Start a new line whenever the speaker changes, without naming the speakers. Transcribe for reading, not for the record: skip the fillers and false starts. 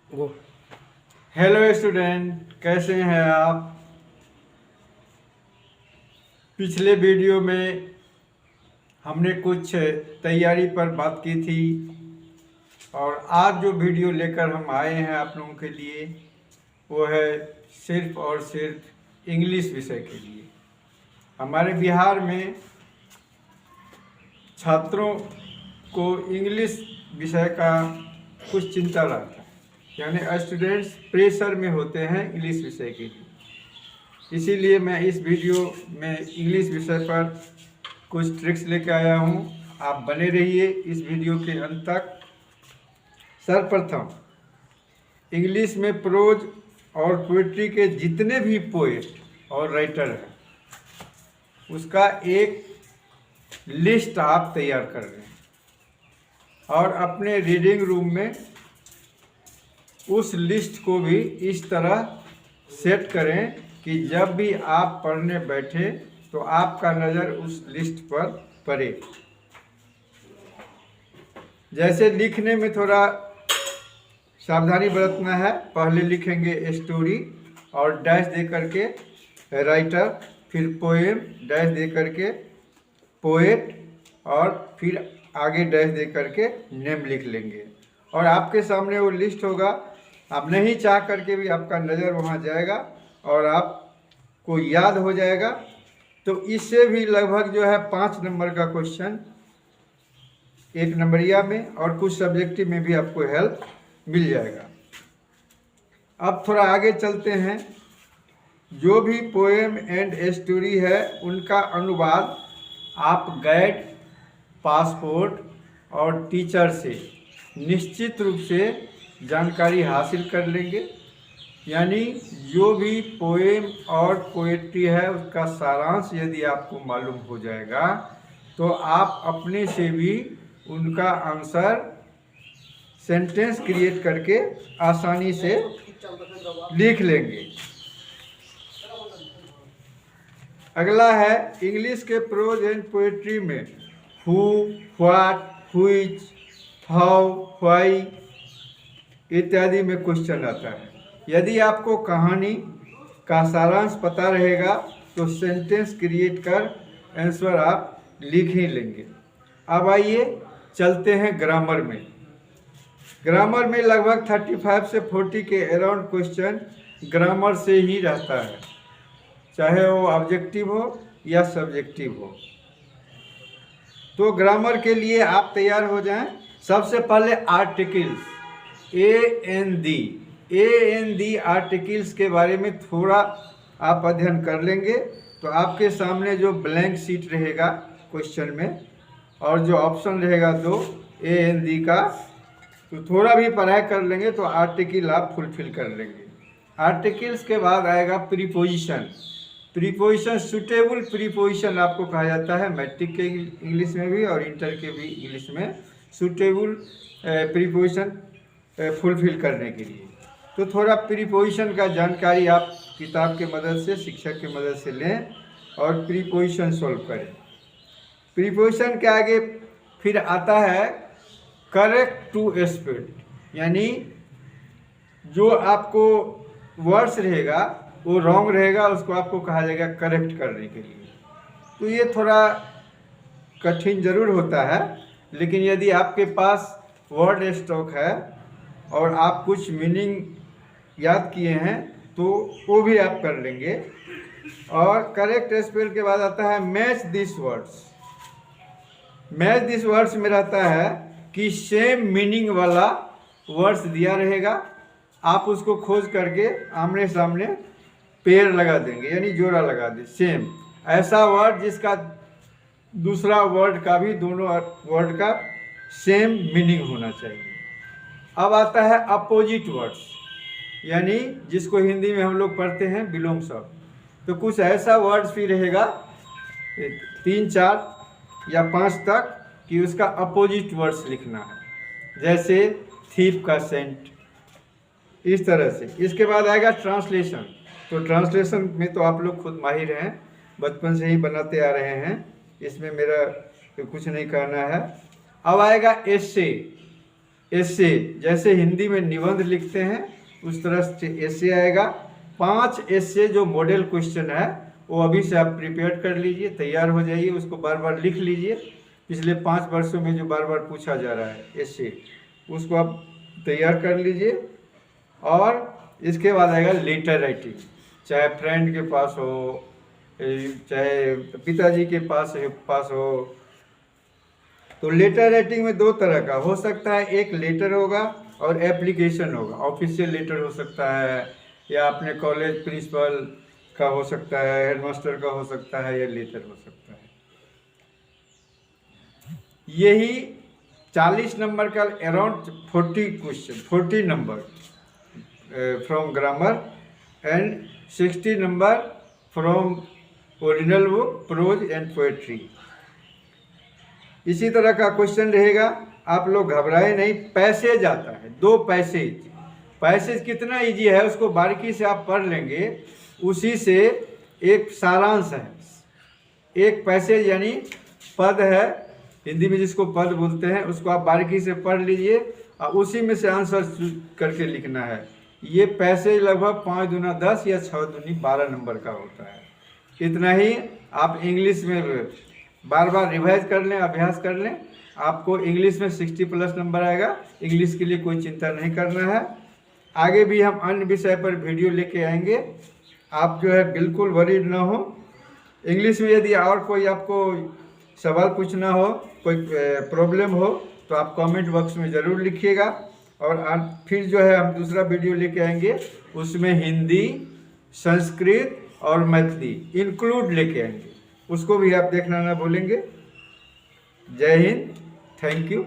वो hello student, कैसे हैं आप। पिछले वीडियो में हमने कुछ तैयारी पर बात की थी और आज जो वीडियो लेकर हम आए हैं आप लोगों के लिए वो है सिर्फ और सिर्फ इंग्लिश विषय के लिए। हमारे बिहार में छात्रों को इंग्लिश विषय का कुछ चिंता रहता है, यानी स्टूडेंट्स प्रेशर में होते हैं इंग्लिश विषय के लिए। इसीलिए मैं इस वीडियो में इंग्लिश विषय पर कुछ ट्रिक्स लेकर आया हूँ। आप बने रहिए इस वीडियो के अंत तक। सर्वप्रथम इंग्लिश में प्रोज और पोएट्री के जितने भी पोएट और राइटर हैं उसका एक लिस्ट आप तैयार कर लें और अपने रीडिंग रूम में उस लिस्ट को भी इस तरह सेट करें कि जब भी आप पढ़ने बैठे तो आपका नज़र उस लिस्ट पर पड़े। जैसे लिखने में थोड़ा सावधानी बरतना है। पहले लिखेंगे स्टोरी और डैश दे करके राइटर, फिर पोएम डैश दे करके पोएट और फिर आगे डैश दे करके नेम लिख लेंगे और आपके सामने वो लिस्ट होगा। आप नहीं चाह करके भी आपका नज़र वहाँ जाएगा और आपको याद हो जाएगा। तो इससे भी लगभग जो है 5 नंबर का क्वेश्चन 1 नंबरिया में और कुछ सब्जेक्टिव में भी आपको हेल्प मिल जाएगा। अब थोड़ा आगे चलते हैं। जो भी पोएम एंड स्टोरी है उनका अनुवाद आप गाइड, पासपोर्ट और टीचर से निश्चित रूप से जानकारी हासिल कर लेंगे। यानी जो भी पोएम और पोएट्री है उसका सारांश यदि आपको मालूम हो जाएगा तो आप अपने से भी उनका आंसर सेंटेंस क्रिएट करके आसानी से लिख लेंगे। अगला है इंग्लिश के प्रोज एंड पोएट्री में who, what, which, how, why इत्यादि में क्वेश्चन आता है। यदि आपको कहानी का सारांश पता रहेगा तो सेंटेंस क्रिएट कर आंसर आप लिख ही लेंगे। अब आइए चलते हैं ग्रामर में। ग्रामर में लगभग 35 से 40 के अराउंड क्वेश्चन ग्रामर से ही रहता है, चाहे वो ऑब्जेक्टिव हो या सब्जेक्टिव हो। तो ग्रामर के लिए आप तैयार हो जाएं। सबसे पहले articles A N the articles के बारे में थोड़ा आप अध्ययन कर लेंगे तो आपके सामने जो ब्लैंक सीट रहेगा क्वेश्चन में और जो ऑप्शन रहेगा 2 ए-एन-दी का, तो थोड़ा भी पढ़ाई कर लेंगे तो आर्टिकल आप फुलफिल कर लेंगे। आर्टिकल्स के बाद आएगा प्रीपोजिशन। प्रीपोजिशन सूटेबल प्रीपोजिशन आपको कहा जाता है मैट्रिक के इंग्लिश में भी और इंटर के भी इंग्लिश में सूटेबल प्रीपोजिशन फुलफिल करने के लिए। तो थोड़ा प्रीपोजिशन का जानकारी आप किताब के मदद से, शिक्षक के मदद से लें और प्रीपोजिशन सॉल्व करें। प्रीपोजिशन के आगे फिर आता है करेक्ट टू स्पेल, यानी जो आपको वर्ड्स रहेगा वो रॉन्ग रहेगा उसको आपको कहा जाएगा करेक्ट करने के लिए। तो ये थोड़ा कठिन ज़रूर होता है, लेकिन यदि आपके पास वर्ड स्टॉक है और आप कुछ मीनिंग याद किए हैं तो वो भी आप कर लेंगे। और करेक्ट स्पेल के बाद आता है match this words. Match this words में रहता है कि सेम मीनिंग वाला वर्ड्स दिया रहेगा, आप उसको खोज करके आमने सामने पेड़ लगा देंगे, यानी जोड़ा लगा दे। सेम ऐसा वर्ड जिसका दूसरा वर्ड का भी, दोनों वर्ड का सेम मीनिंग होना चाहिए। अब आता है अपोजिट वर्ड्स, यानी जिसको हिंदी में हम लोग पढ़ते हैं विलोम शब्द। तो कुछ ऐसा वर्ड्स भी रहेगा 3, 4 या 5 तक कि उसका अपोजिट वर्ड्स लिखना है, जैसे थीप का सेंट, इस तरह से। इसके बाद आएगा ट्रांसलेशन। तो ट्रांसलेशन में तो आप लोग खुद माहिर हैं, बचपन से ही बनाते आ रहे हैं, इसमें मेरा कुछ नहीं कहना है। अब आएगा एसे। एसे, जैसे हिंदी में निबंध लिखते हैं उस तरह से एसे आएगा। 5 एसे जो मॉडल क्वेश्चन है वो अभी से आप प्रिपेयर कर लीजिए, तैयार हो जाइए, उसको बार बार लिख लीजिए। पिछले 5 वर्षों में जो बार बार पूछा जा रहा है एसे, उसको आप तैयार कर लीजिए। और इसके बाद आएगा लेटर राइटिंग, चाहे फ्रेंड के पास हो, चाहे पिताजी के पास हो। तो लेटर राइटिंग में 2 तरह का हो सकता है, एक लेटर होगा और एप्लीकेशन होगा। ऑफिशियल लेटर हो सकता है, या अपने कॉलेज प्रिंसिपल का हो सकता है, हेडमास्टर का हो सकता है, या लेटर हो सकता है। यही 40 नंबर का around 40 question, 40 number from grammar and 60 number from original book prose and poetry. इसी तरह का क्वेश्चन रहेगा, आप लोग घबराए नहीं। पैसेज आता है 2 पैसेज। पैसेज कितना इजी है उसको बारीकी से आप पढ़ लेंगे, उसी से एक सारांश है। एक पैसेज यानी पद है, हिंदी में जिसको पद बोलते हैं, उसको आप बारीकी से पढ़ लीजिए और उसी में से आंसर करके लिखना है। ये पैसेज लगभग 5 दूना 10 या 6 दूनी 12 नंबर का होता है। इतना ही आप इंग्लिश में बार बार रिवाइज कर लें, अभ्यास कर लें, आपको इंग्लिश में 60+ नंबर आएगा। इंग्लिश के लिए कोई चिंता नहीं करना है। आगे भी हम अन्य विषय पर वीडियो लेके आएंगे, आप जो है बिल्कुल वरीड ना हो। इंग्लिश में यदि और कोई आपको सवाल पूछना हो, कोई प्रॉब्लम हो, तो आप कमेंट बॉक्स में ज़रूर लिखिएगा। और फिर जो है हम दूसरा वीडियो लेके आएंगे, उसमें हिंदी, संस्कृत और मैथिली इंक्लूड लेके आएंगे, उसको भी आप देखना ना भूलेंगे। जय हिंद, थैंक यू।